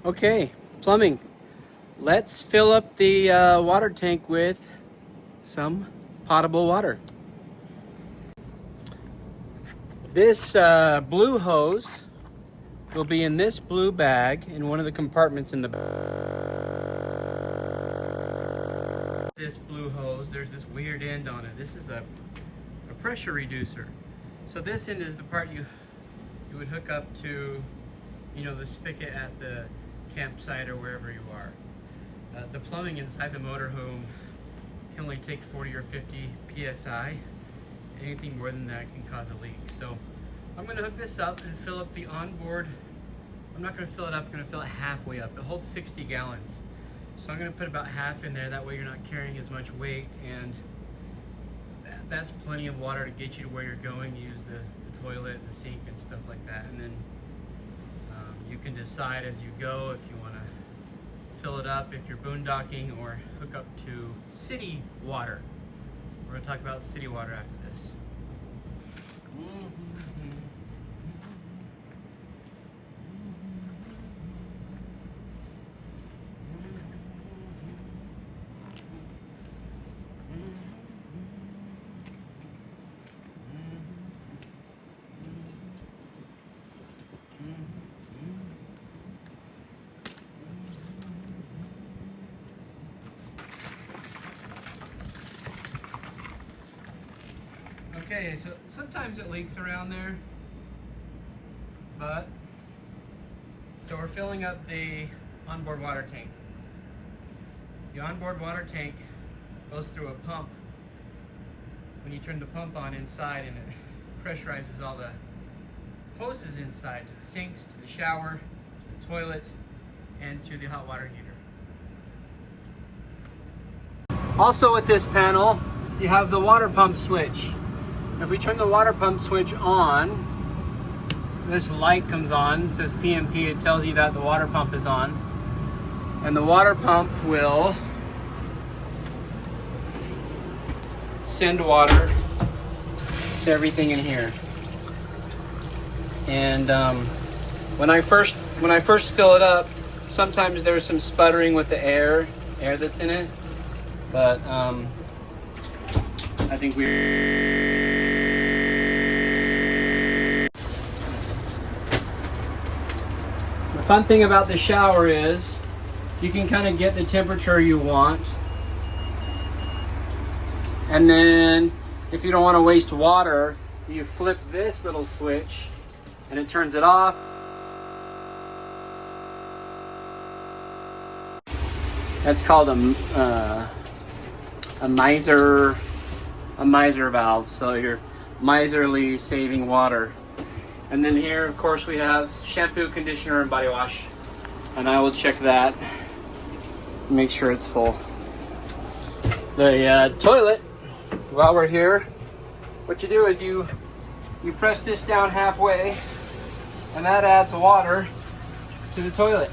Okay, plumbing. Let's fill up the water tank with some potable water. This blue hose will be in this blue bag in one of the compartments in the This blue hose, there's this weird end on it. This is a pressure reducer. So this end is the part you would hook up to, the spigot at the campsite or wherever you are. The plumbing inside the motorhome can only take 40 or 50 psi. Anything more than that can cause a leak. So I'm going to hook this up and fill up the onboard. I'm not going to fill it up, I'm going to fill it halfway up. It holds 60 gallons. So I'm going to put about half in there. That way you're not carrying as much weight, and that's plenty of water to get you to where you're going. Use the toilet and the sink and stuff like that. And then you can decide as you go if you want to fill it up if you're boondocking, or hook up to city water. We're going to talk about city water after this. Okay, so sometimes it leaks around there, so we're filling up the onboard water tank. The onboard water tank goes through a pump. When you turn the pump on inside, and it pressurizes all the hoses inside to the sinks, to the shower, to the toilet, and to the hot water heater. Also with this panel, you have the water pump switch. If we turn the water pump switch on, this light comes on. It says PMP. It tells you that the water pump is on. And the water pump will send water to everything in here. And when I first fill it up, sometimes there's some sputtering with the air that's in it. But I think The fun thing about the shower is you can kind of get the temperature you want. And then if you don't want to waste water, you flip this little switch and it turns it off. That's called a miser valve. So you're miserly saving water. And then here, of course, we have shampoo, conditioner, and body wash. And I will check that, make sure it's full. The toilet, while we're here, what you do is you press this down halfway, and that adds water to the toilet.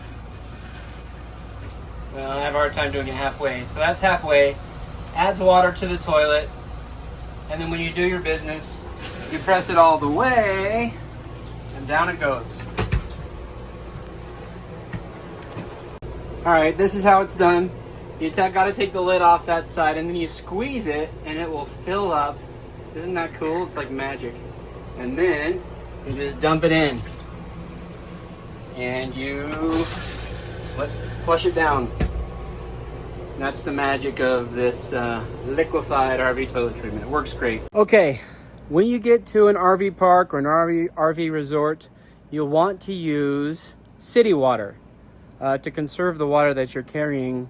Well, I have a hard time doing it halfway. So that's halfway, adds water to the toilet, and then when you do your business, you press it all the way, and down it goes. All right, this is how it's done. You got to take the lid off that side, and then you squeeze it, and it will fill up. Isn't that cool? It's like magic. And then you just dump it in, and you flush it down. That's the magic of this liquefied RV toilet treatment. It works great. Okay, when you get to an RV park or an RV resort, you'll want to use city water to conserve the water that you're carrying,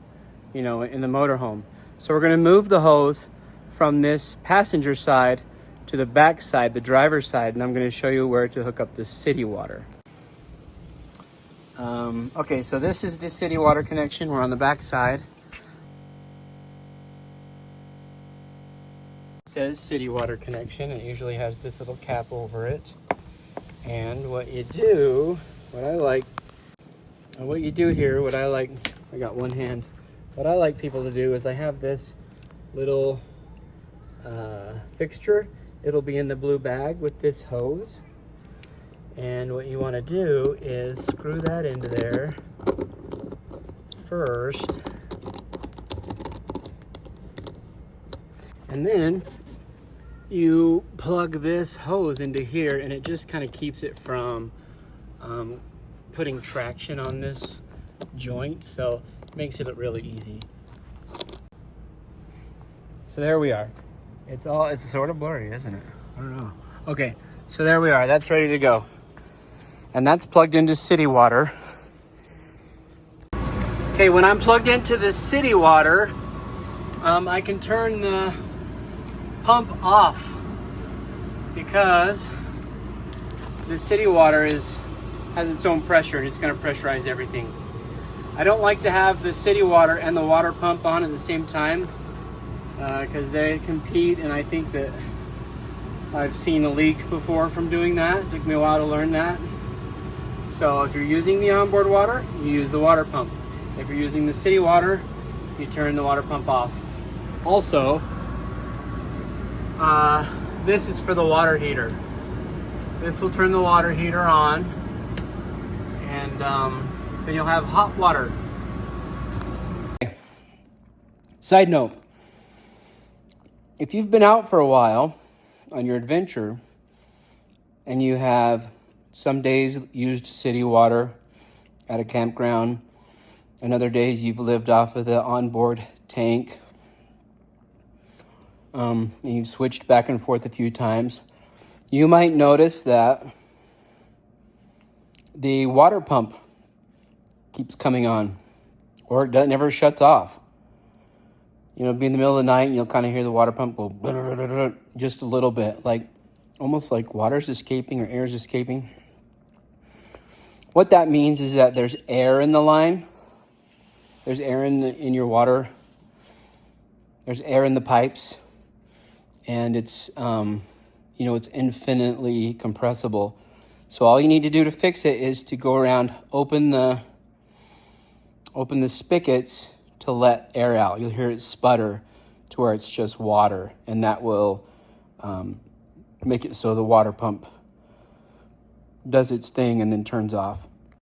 in the motorhome. So we're going to move the hose from this passenger side to the back side, the driver's side, and I'm going to show you where to hook up the city water. Okay, so this is the city water connection. We're on the back side. It says city water connection. It usually has this little cap over it. And what you do here, I got one hand. What I like people to do is I have this little fixture. It'll be in the blue bag with this hose. And what you want to do is screw that into there first. And then you plug this hose into here, and it just kind of keeps it from putting traction on this joint, so it makes it really easy. So there we are. It's sort of blurry, isn't it? I don't know. Okay, so there we are. That's ready to go. And that's plugged into city water. Okay, when I'm plugged into the city water, I can turn the pump off because the city water has its own pressure, and it's going to pressurize everything. I don't like to have the city water and the water pump on at the same time because they compete, and I think that I've seen a leak before from doing that. It took me a while to learn that. So if you're using the onboard water, you use the water pump. If you're using the city water, you turn the water pump off. Also, this is for the water heater. This will turn the water heater on, and then you'll have hot water. Side note, if you've been out for a while on your adventure and you have some days used city water at a campground, and other days you've lived off of the onboard tank, and you've switched back and forth a few times, you might notice that the water pump keeps coming on, or it never shuts off. You know, be in the middle of the night and you'll kind of hear the water pump go just a little bit, like almost like water's escaping or air's escaping. What that means is that there's air in the line. There's air in your water. There's air in the pipes, and it's it's infinitely compressible. So all you need to do to fix it is to go around, open the spigots to let air out. You'll hear it sputter to where it's just water, and that will make it so the water pump does its thing and then turns off.